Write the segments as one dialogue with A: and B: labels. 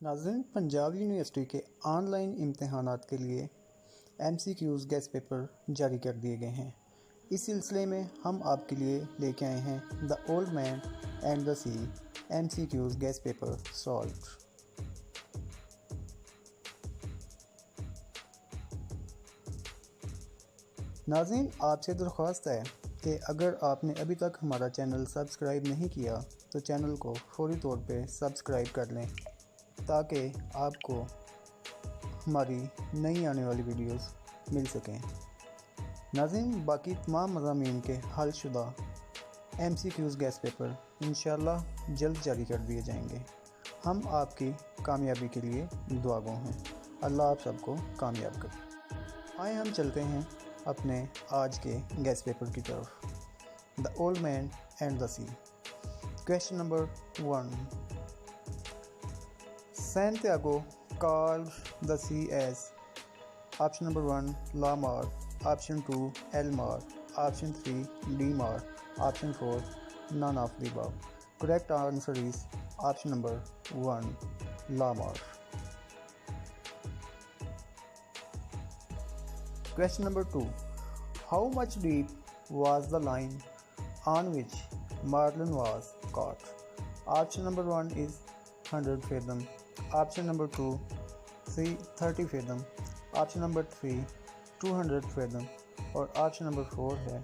A: नाज़रीन, पंजाब यूनिवर्सिटी के ऑनलाइन इम्तहानात के लिए MCQs गेस्ट पेपर जारी कर दिए गए हैं। इस सिलसिले में हम आपके लिए लेके आए हैं The old man and the Sea MCQs guess paper solved. नाज़रीन, आपसे दरख्वास्त है कि अगर आपने अभी तक हमारा चैनल सब्सक्राइब नहीं किया तो चैनल को फौरी तौर पे सब्सक्राइब कर लें ताकि आपको हमारी नई आने वाली वीडियोस मिल सकें। नाज़रीन, बाकी तमाम मज़ामीन के हल शुदा MCQs गेस्ट पेपर इंशाअल्लाह जल्द जारी कर दिए जाएंगे। हम आपकी कामयाबी के लिए दुआगो हैं। अल्लाह आप सबको कामयाब करे। आए हम चलते हैं अपने आज के गेस्ट पेपर की तरफ। The old man and the Sea. Question number 1। Santiago called the sea as option number 1 La Mar, option 2 El Mar, option 3 D Mar, option 4 none of the above. Correct answer is option number 1 La Mar. Question number 2. How much deep was the line on which marlin was caught? Option number 1 is 100 fathom. Option number 2 30 fathom. Option number 3 200 fathom. और option number 4 है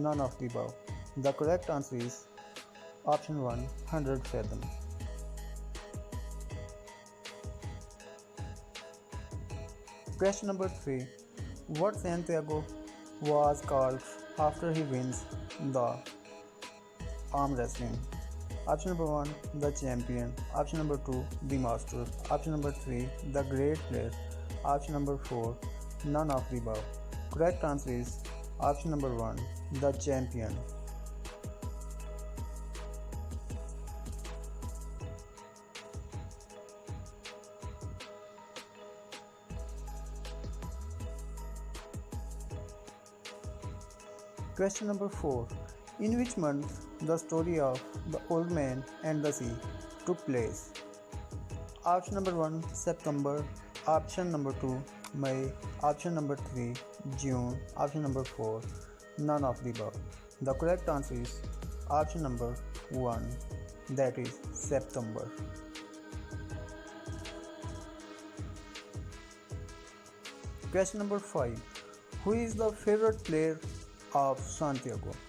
A: none of the above. The correct answer is option 1 100 fathom. Question number 3. What Santiago was called after he wins the arm wrestling? Option number 1 the champion, option number 2 the master, option number 3 the great player, option number 4 none of the above. Correct answer is option number 1 the champion. Question number 4. In which month the story of the old man and the sea took place? Option number 1 September, option number 2 May, option number 3 June, option number 4 none of the above. The correct answer is option number 1, that is September. Question number 5. Who is the favorite player of Santiago?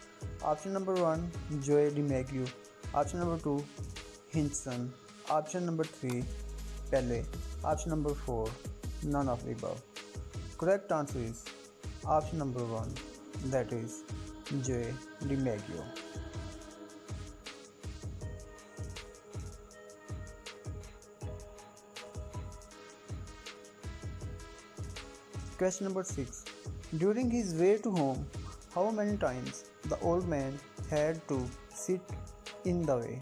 A: Option number 1 Joey DiMaggio, option number 2 Hinchson, option number 3 Pele, option number 4 none of the above. Correct answer is option number 1, that is Joey DiMaggio. Question number 6. During his way to home, how many times the old man had to sit in the way?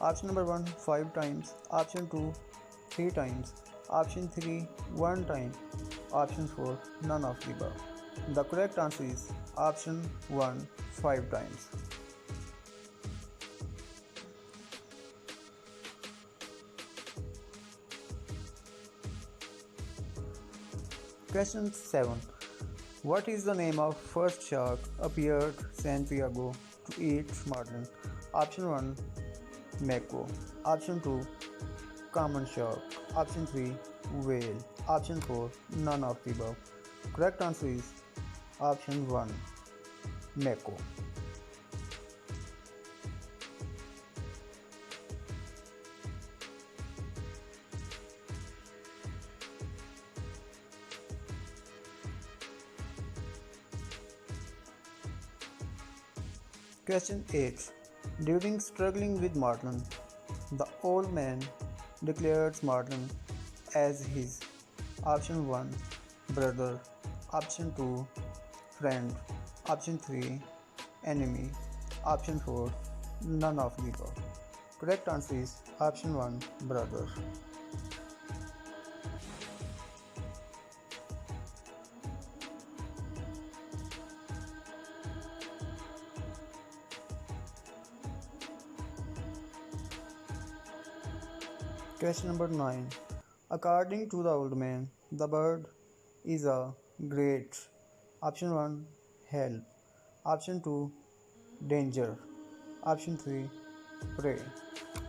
A: Option number 1 5 times, option 2 3 times, option 3 1 time, option 4 none of the above. The correct answer is option 1 5 times. Question 7. What is the name of first shark appeared Santiago to eat marlin? Option 1 Mako, option 2 common shark, option 3 whale, option 4 none of the above. Correct answer is option 1 Mako. Question 8. During struggling with marlin, the old man declared marlin as his option 1 brother, option 2 friend, option 3 enemy, option 4 none of the above. Correct answer is option 1 brother. Question number 9. According to the old man, the bird is a great. Option 1, help. Option 2, danger. Option 3, prey.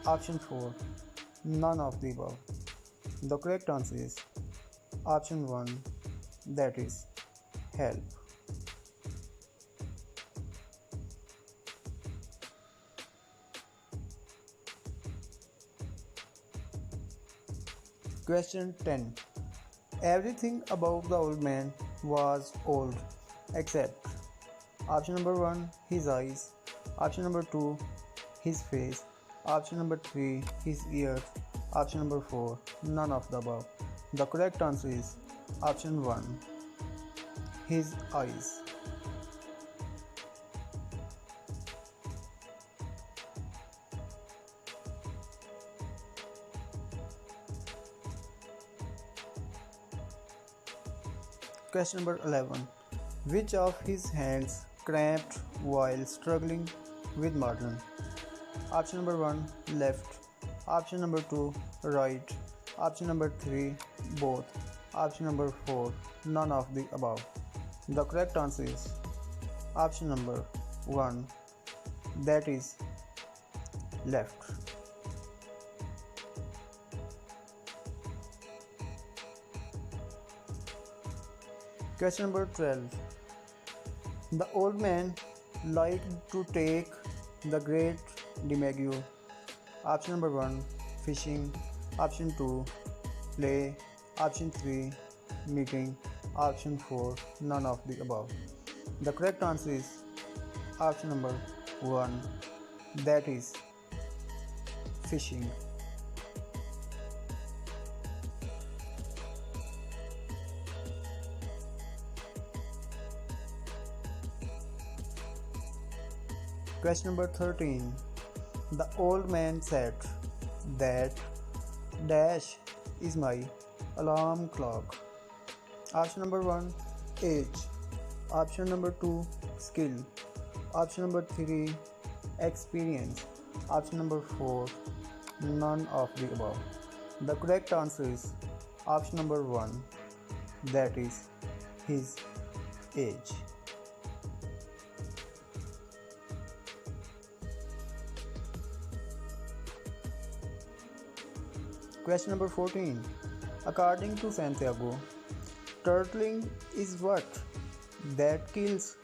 A: Option 4, none of the above. The correct answer is option 1, that is help. Question 10. Everything about the old man was old except option number 1, his eyes. Option number 2, his face. Option number 3, his ears. Option number 4, none of the above. The correct answer is option 1, his eyes. Question number 11. Which of his hands cramped while struggling with Martin? Option number 1, left. Option number 2, right. Option number 3, both. Option number 4, none of the above. The correct answer is option number 1, that is left. Question number 12. The old man liked to take the great Demagogue. Option number 1, fishing. Option 2, play. Option 3, meeting. Option 4, none of the above. The correct answer is option number 1, that is fishing. Question number 13. The old man said that dash is my alarm clock. Option number 1, age. Option number 2, skill. Option number 3, experience. Option number 4, none of the above. The correct answer is option number 1, that is his age. Question number 14. According to Santiago, turtling is what that kills?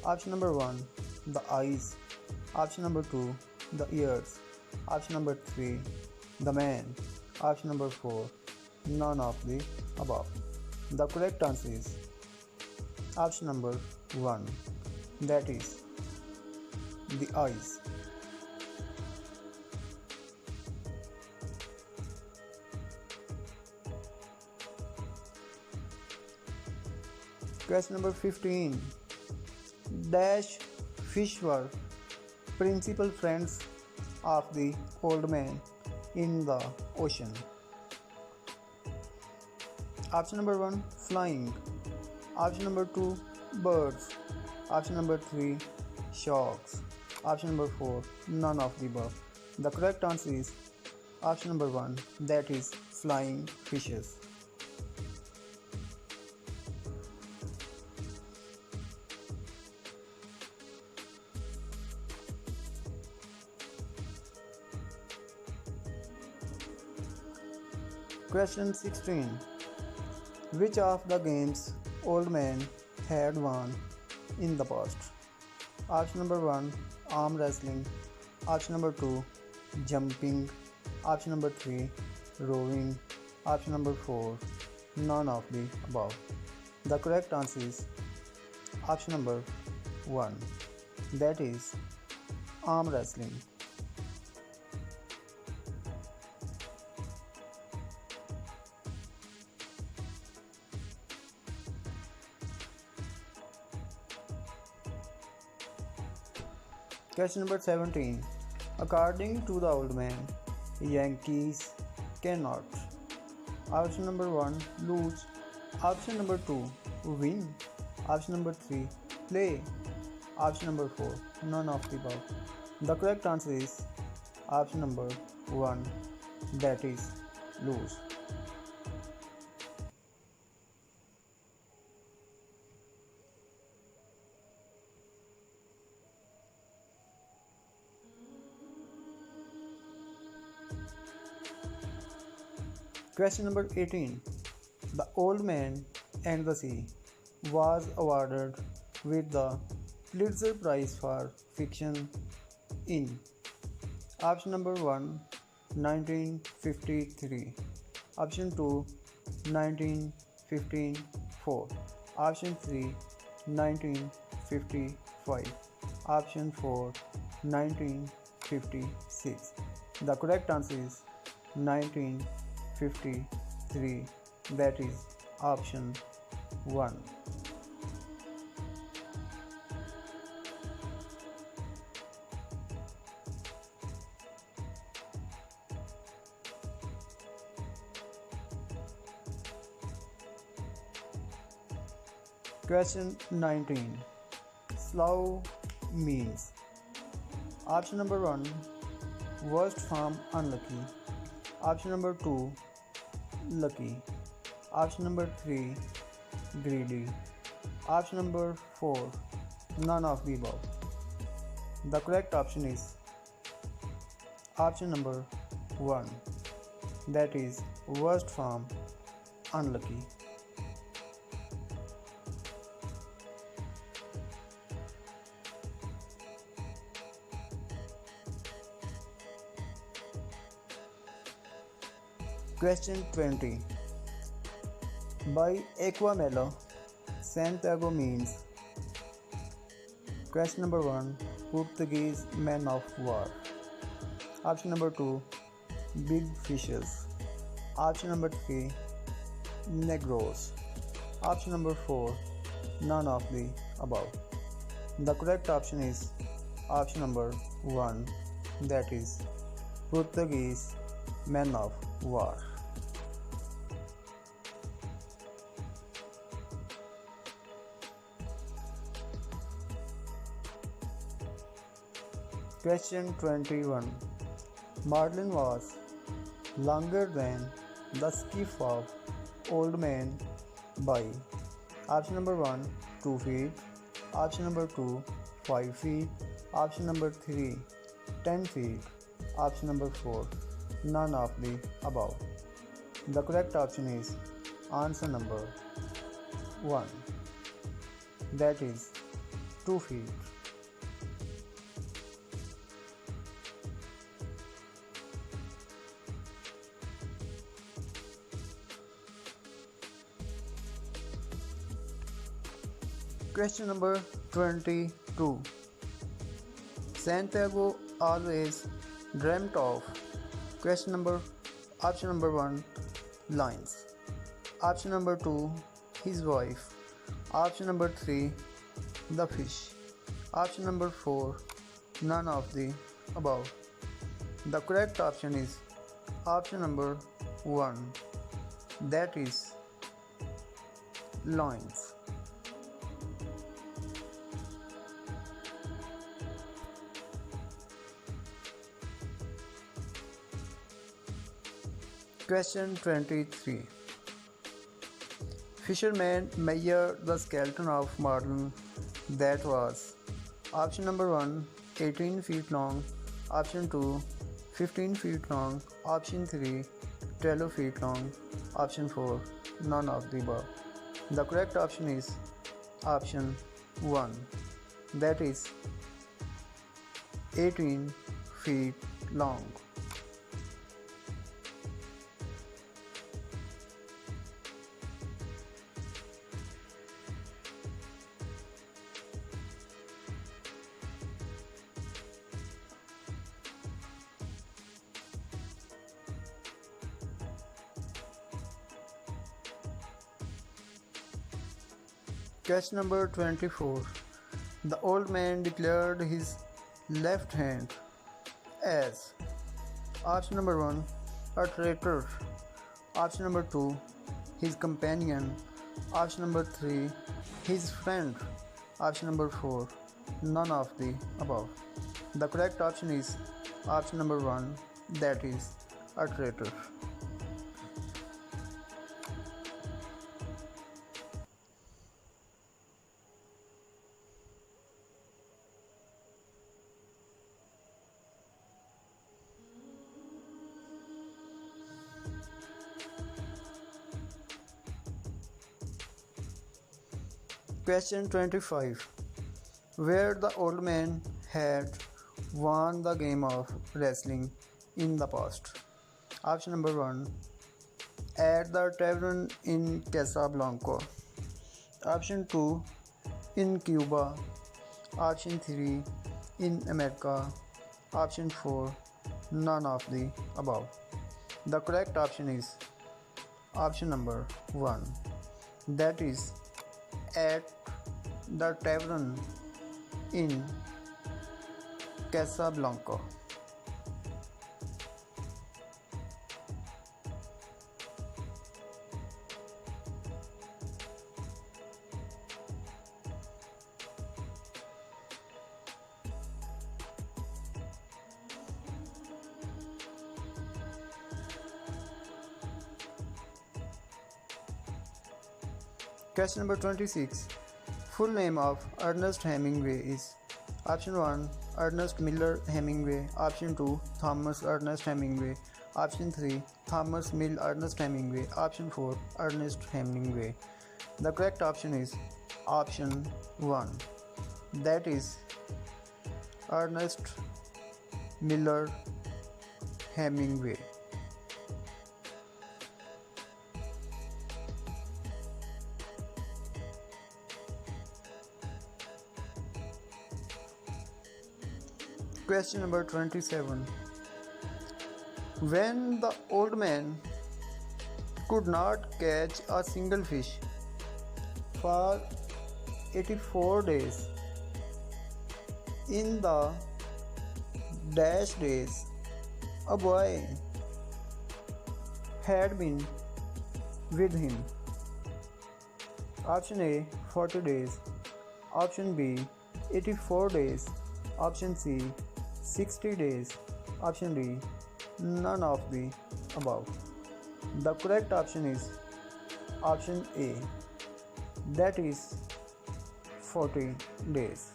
A: Option number 1, the eyes. Option number 2, the ears. Option number 3, the man. Option number 4, none of the above. The correct answer is option number 1, that is the eyes. Question number 15. Dash fish were principal friends of the old man in the ocean. Option number 1, flying. Option number 2, birds. Option number 3, sharks. Option number 4, none of the above. The correct answer is option number 1, that is flying fishes. Question 16. Which of the games old man had won in the past? Option number 1, arm wrestling. Option number 2, jumping. Option number 3, rowing. Option number 4, none of the above. The correct answer is option number 1, that is arm wrestling. Question number 17. According to the old man, Yankees cannot. Option number 1, lose. Option number 2, win. Option number 3, play. Option number 4, none of the above. The correct answer is option number 1, that is lose. Question number 18. The Old Man and the Sea was awarded with the Pulitzer Prize for Fiction in option number 1 1953, option 2 1954, option 3 1955, option 4 1956. The correct answer is 1953, that is option 1. Question 19. Slow means option number 1 worst form unlucky, option number 2 lucky, option number 3 greedy, option number 4 none of the above. The correct option is option number 1, that is worst form unlucky. Question 20. By Aquamela, Santiago means question number 1 Portuguese man of war, option number 2 big fishes, option number 3 Negros, option number 4 none of the above. The correct option is option number 1, that is Portuguese man of war. Question 21. Madeline was longer than the skiff of Old Man by option number 1 2 feet, option number 2 5 feet, option number 3 10 feet, option number 4 none of the above. The correct option is answer number 1, that is 2 feet. Question number 22. Santiago always dreamt of question number option number 1 lions, option number 2 his wife, option number 3 the fish, option number 4 none of the above. The correct option is option number 1, that is lions. Question 23. Fishermen measured the skeleton of Madeline that was option number 1 18 feet long, option 2 15 feet long, option 3 12 feet long, option 4 none of the above. The correct option is option 1, that is 18 feet long. Question number 24. The old man declared his left hand as option number 1 a traitor, option number 2 his companion, option number 3 his friend, option number 4 none of the above. The correct option is option number 1, that is a traitor. Question 25. Where the old man had won the game of wrestling in the past? Option number 1, at the tavern in Casablanca. Option 2, in Cuba. Option 3, in America. Option 4, none of the above. The correct option is option number 1, that is at the tavern in Casablanca. Question number 26. Full name of Ernest Hemingway is option 1, Ernest Miller Hemingway. Option 2, Thomas Ernest Hemingway. Option 3, Thomas Mill Ernest Hemingway. Option 4, Ernest Hemingway. The correct option is option 1, that is Ernest Miller Hemingway. Question number 27. When the old man could not catch a single fish for 84 days, in the dash days a boy had been with him. Option A, 40 days. Option B, 84 days. Option C, 60 days. Option D, none of the above. The correct option is option A, that is 40 days.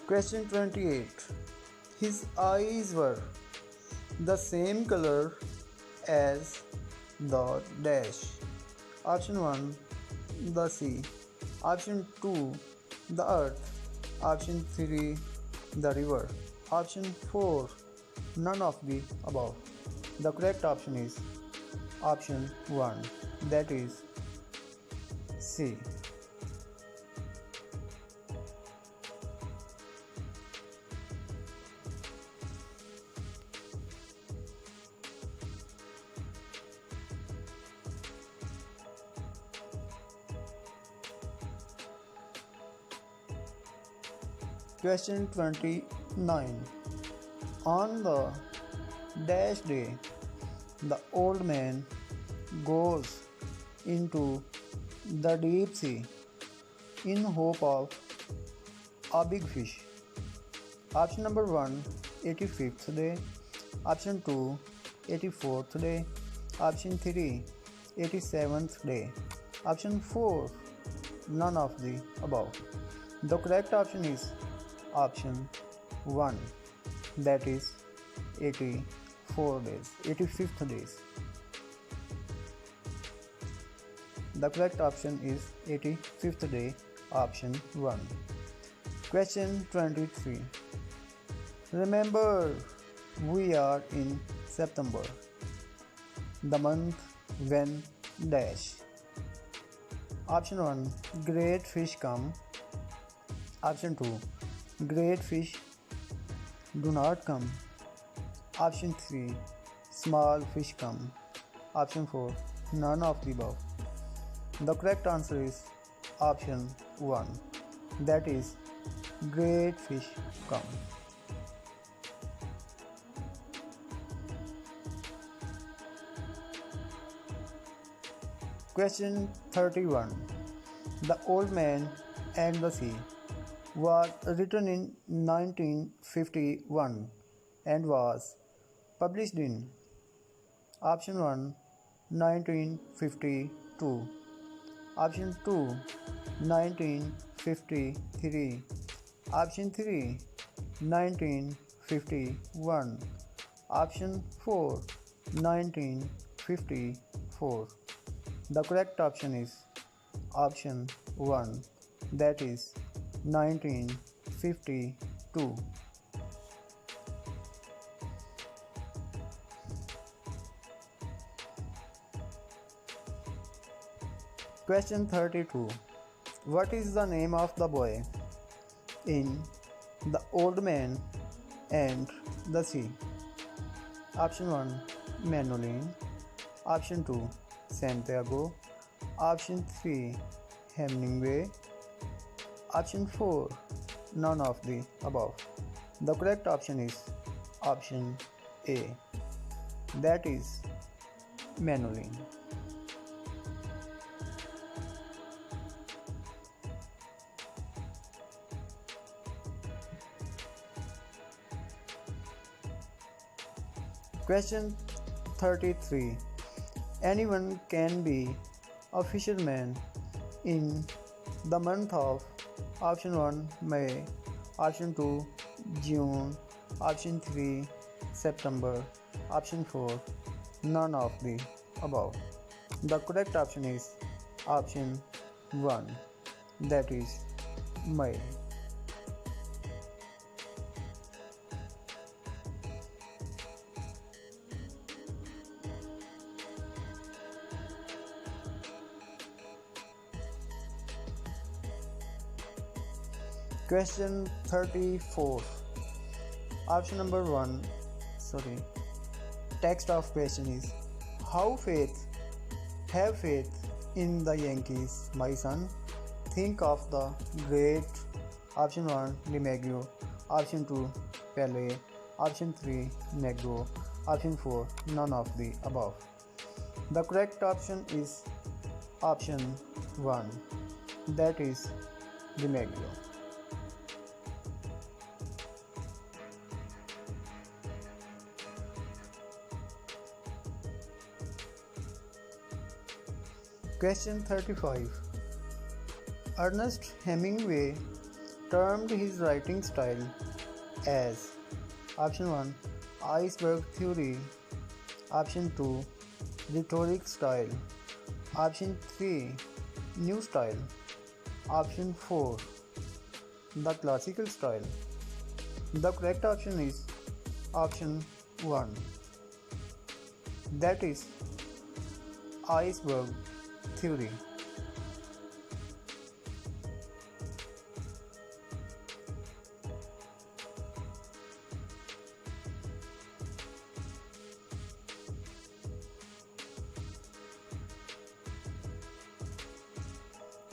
A: Question 28. His eyes were the same color as the dash. Option 1, the sea. Option 2, the earth. Option 3, the river. Option 4, none of the above. The correct option is option 1, that is C. Question 29. On the dash day, the old man goes into the deep sea in hope of a big fish. Option number 1, 85th day. Option 2, 84th day. Option 3, 87th day. Option 4, none of the above. The correct option is option 1, that is 84 days, 85th days. The correct option is 85th day, option 1. Question 23. Remember, we are in September, the month when dash. Option 1, great fish come. Option 2, great fish do not come. Option 3, small fish come. Option 4, none of the above. The correct answer is option 1, that is great fish come. Question 31. The Old Man and the Sea was written in 1951 and was published in Option 1 1952, Option 2 1953, Option 3 1951, Option 4 1954. The correct option is Option 1, that is 1952. Question 32. What is the name of the boy in The Old Man and the Sea? Option 1 Manolin, Option 2 Santiago, Option 3 Hemingway, Option 4 none of the above. The correct option is Option A, that is Manolin. Question 33. Anyone can be a fisherman in the month of Option 1 May, Option 2 June, Option 3 September, Option 4 none of the above. The correct option is Option 1, that is May. Question 34. Option number 1. Text of question is: have faith in the Yankees, my son. Think of the great. Option 1 DiMaggio, Option 2 Pele, Option 3 Negro, Option 4 none of the above. The correct option is Option 1, that is DiMaggio. Question 35. Ernest Hemingway termed his writing style as: Option 1 Iceberg theory, Option 2 rhetoric style, Option 3 new style, Option 4 the classical style. The correct option is Option 1, that is iceberg theory.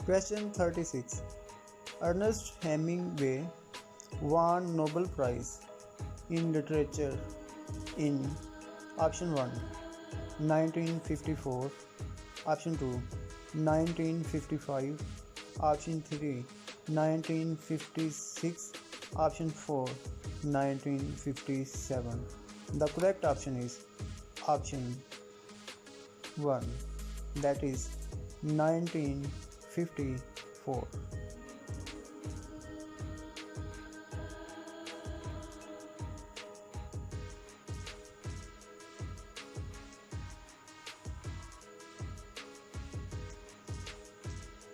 A: Question 36. Ernest Hemingway won Nobel Prize in Literature in Option 1 1954, Option 2 1955, Option 3 1956, Option 4 1957. The correct option is Option 1, that is 1954.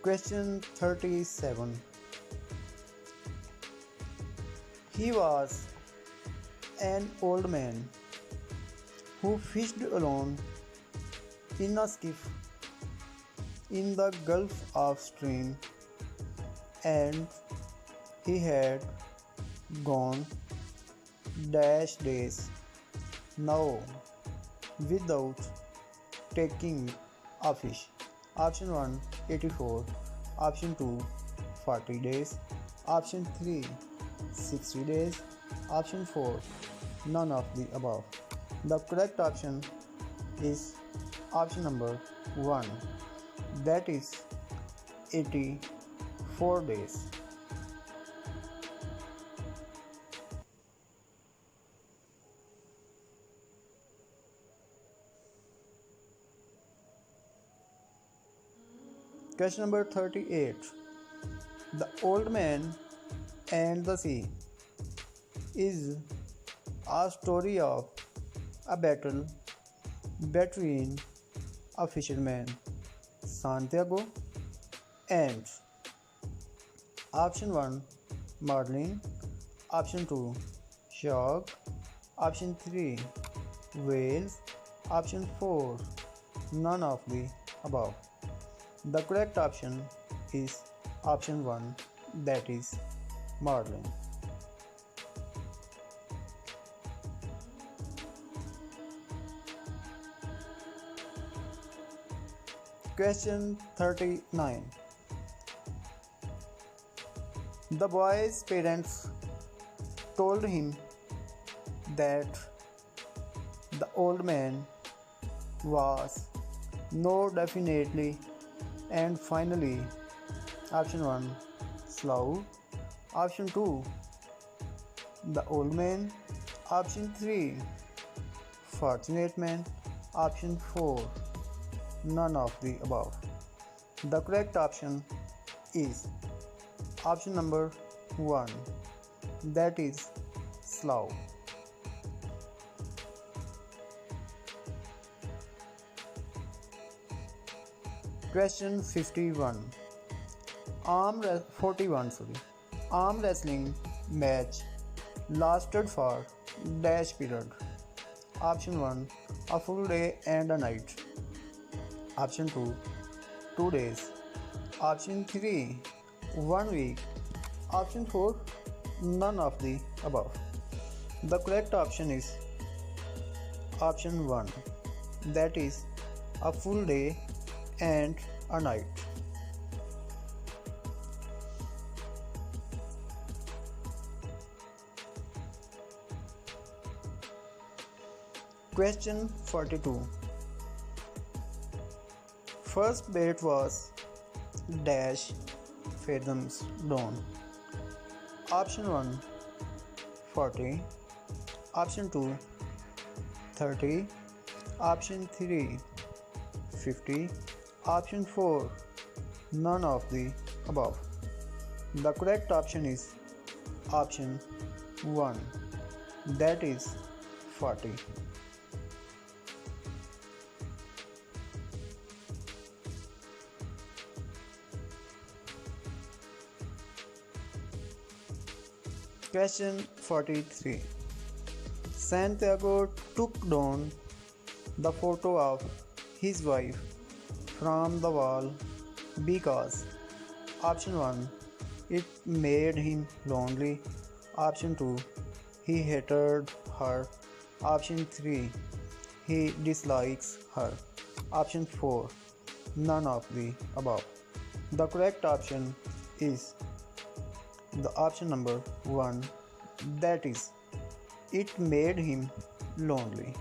A: Question 37. He was an old man who fished alone in a skiff in the Gulf of Stream, and he had gone days now without taking a fish. Option 1 84, Option 2 40 days, Option 3 60 days, Option 4 none of the above. The correct option is Option number 1, that is 84 days. Question number 38. The Old Man and the Sea is a story of a battle between a fisherman, Santiago, and option 1 Marlin, option 2 shark, option 3 whales, option 4 none of the above. The correct option is option 1, that is Marlin. Question 39. The boy's parents told him that the old man was no definitely and finally option 1 slow, option 2 the old man, option 3 fortunate man, option 4 none of the above. The correct option is option number 1, that is slow. Question 51. 41. Arm wrestling match lasted for dash period. Option 1 a full day and a night. Option 2 2 days. Option 3 1 week. Option 4 none of the above. The correct option is option 1, that is a full day and a night. Question 42. First bait was dash fathoms down. Option 1 40, option 2 30, option 3 50, option 4 none of the above. The correct option is option 1, that is 40. Question 43. Santiago took down the photo of his wife from the wall because option 1 it made him lonely, option 2 he hated her, option 3 he dislikes her, option 4 none of the above. The correct option is the option number 1, that is it made him lonely.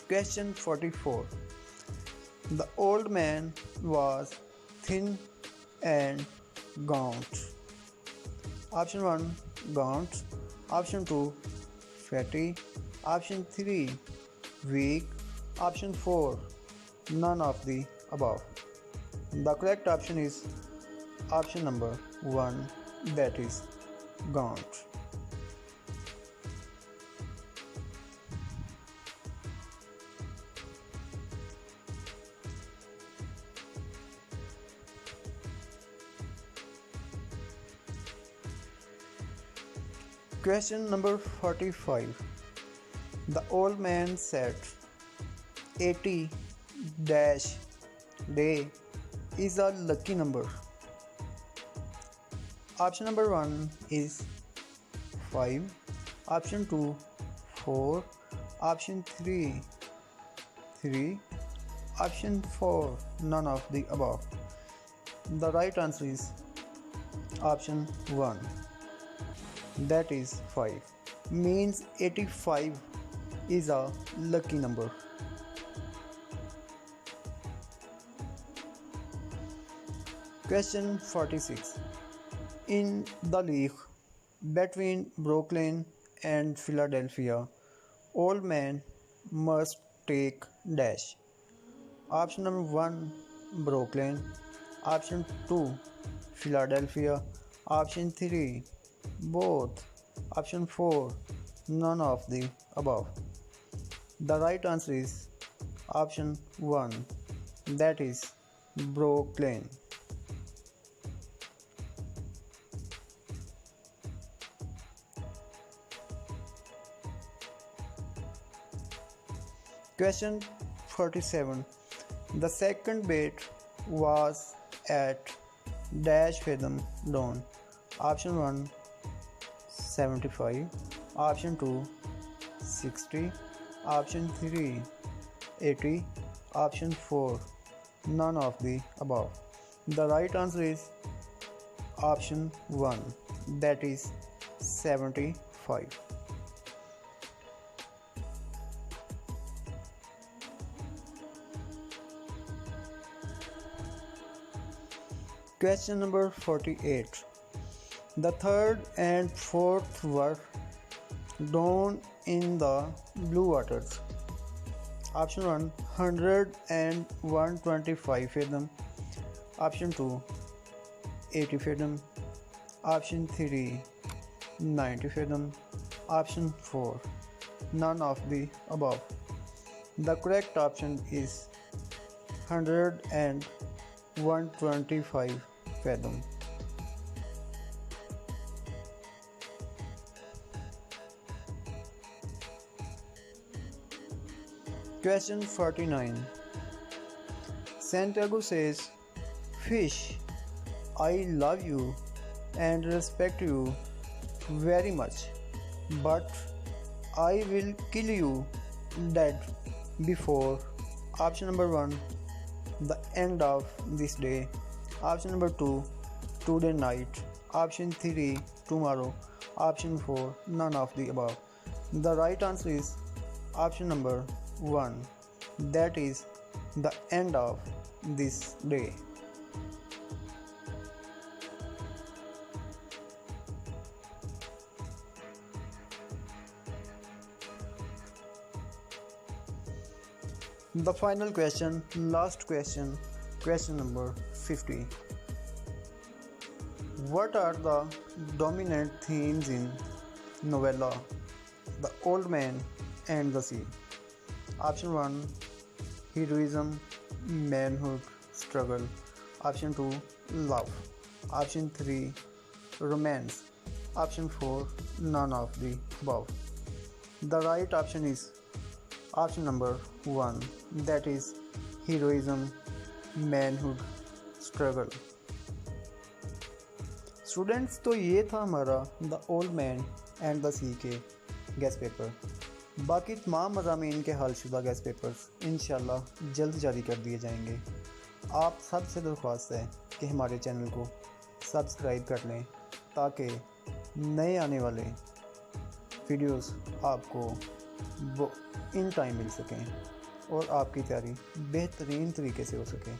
A: Question 44. The old man was thin and gaunt. Option 1 gaunt, option 2 fatty, option 3 weak, option 4 none of the above. The correct option is option number 1, that is gaunt. Question number 45. The old man said 80 dash day is a lucky number. Option number 1 is 5, option 2 4, option 3 3, option 4 none of the above. The right answer is option 1, that is 5. Means 85 is a lucky number. Question 46. In the league between Brooklyn and Philadelphia, all men must take dash. Option number 1 Brooklyn, option 2 Philadelphia, option 3 both, option 4 none of the above. The right answer is option 1, that is Brooklyn. Question 47. The second bet was at dash fathom dawn. Option 1 75, option 2 60, option 3 80, option 4 none of the above. The right answer is option 1, that is 75. Question number 48. The third and fourth were drawn in the blue waters. Option 1 100 and 125 fathom, option 2 80 fathom, option 3 90 fathom, option 4 none of the above. The correct option is 100 and 125 fathom. Question 49. Santiago says, "Fish, I love you and respect you very much, but I will kill you dead before." Option number 1, the end of this day. Option number 2, today night. Option 3, tomorrow. Option 4, none of the above. The right answer is option number 1, that is the end of this day. The final question, last question, question number 50. What are the dominant themes in novella The Old Man and the Sea? Option 1 heroism, manhood, struggle. Option 2 love. Option 3 romance. Option 4 none of the above. The right option is option number 1, that is heroism, manhood, struggle. Students, तो ये था हमारा the old man and the sea के guest paper. बाकी तमाम मज़ामीन के हलशुदा guest papers इंशाल्लाह जल्द जारी कर दिए जाएंगे। आप सबसे दरख्वास्त है कि हमारे चैनल को सब्सक्राइब कर लें ताकि नए आने वाले वीडियोस आपको वो इन टाइम मिल सकें और आपकी तैयारी बेहतरीन तरीके से हो सके।